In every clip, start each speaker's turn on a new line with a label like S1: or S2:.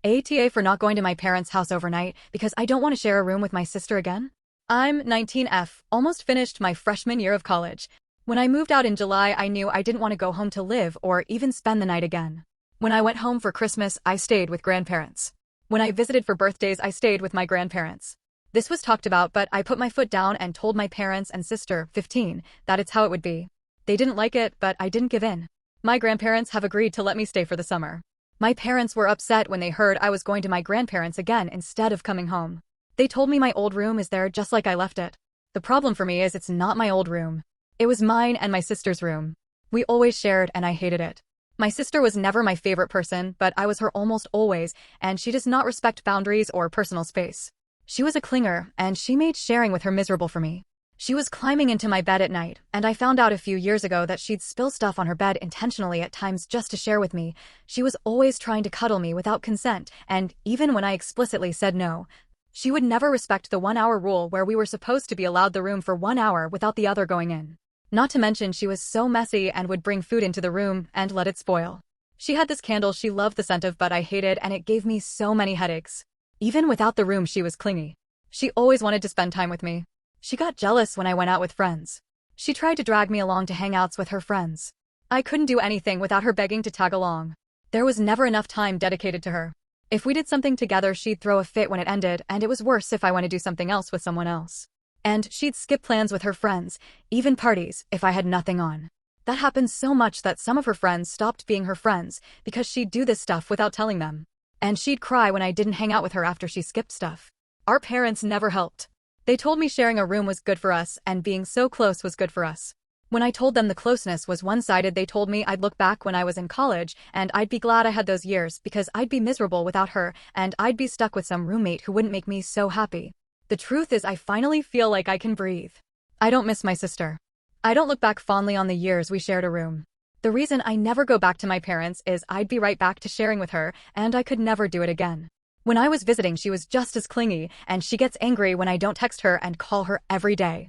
S1: AITA for not going to my parents' house overnight because I don't want to share a room with my sister again. I'm 19F, almost finished my freshman year of college. When I moved out in July, I knew I didn't want to go home to live or even spend the night again. When I went home for Christmas, I stayed with grandparents. When I visited for birthdays, I stayed with my grandparents. This was talked about, but I put my foot down and told my parents and sister, 15, that it's how it would be. They didn't like it, but I didn't give in. My grandparents have agreed to let me stay for the summer. My parents were upset when they heard I was going to my grandparents again instead of coming home. They told me my old room is there just like I left it. The problem for me is it's not my old room. It was mine and my sister's room. We always shared and I hated it. My sister was never my favorite person, but I was her almost always, and she does not respect boundaries or personal space. She was a clinger, and she made sharing with her miserable for me. She was climbing into my bed at night, and I found out a few years ago that she'd spill stuff on her bed intentionally at times just to share with me. She was always trying to cuddle me without consent, and even when I explicitly said no, she would never respect the 1-hour rule where we were supposed to be allowed the room for 1 hour without the other going in. Not to mention she was so messy and would bring food into the room and let it spoil. She had this candle she loved the scent of but I hated and it gave me so many headaches. Even without the room she was clingy. She always wanted to spend time with me. She got jealous when I went out with friends. She tried to drag me along to hangouts with her friends. I couldn't do anything without her begging to tag along. There was never enough time dedicated to her. If we did something together she'd throw a fit when it ended and it was worse if I went to do something else with someone else. And she'd skip plans with her friends, even parties, if I had nothing on. That happened so much that some of her friends stopped being her friends because she'd do this stuff without telling them. And she'd cry when I didn't hang out with her after she skipped stuff. Our parents never helped. They told me sharing a room was good for us and being so close was good for us. When I told them the closeness was one-sided, they told me I'd look back when I was in college and I'd be glad I had those years because I'd be miserable without her and I'd be stuck with some roommate who wouldn't make me so happy. The truth is I finally feel like I can breathe. I don't miss my sister. I don't look back fondly on the years we shared a room. The reason I never go back to my parents is I'd be right back to sharing with her and I could never do it again. When I was visiting she was just as clingy and she gets angry when I don't text her and call her every day.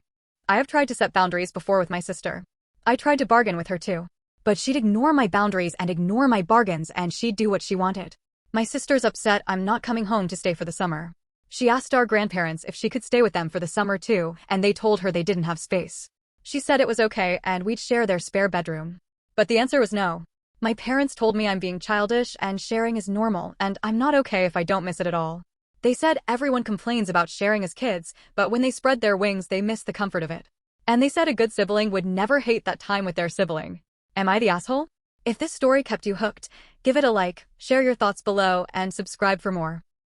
S1: I have tried to set boundaries before with my sister. I tried to bargain with her too. But she'd ignore my boundaries and ignore my bargains and she'd do what she wanted. My sister's upset I'm not coming home to stay for the summer. She asked our grandparents if she could stay with them for the summer too, and they told her they didn't have space. She said it was okay and we'd share their spare bedroom. But the answer was no. My parents told me I'm being childish and sharing is normal, and I'm not okay if I don't miss it at all. They said everyone complains about sharing as kids, but when they spread their wings they miss the comfort of it. And they said a good sibling would never hate that time with their sibling. Am I the asshole? If this story kept you hooked, give it a like, share your thoughts below, and subscribe for more.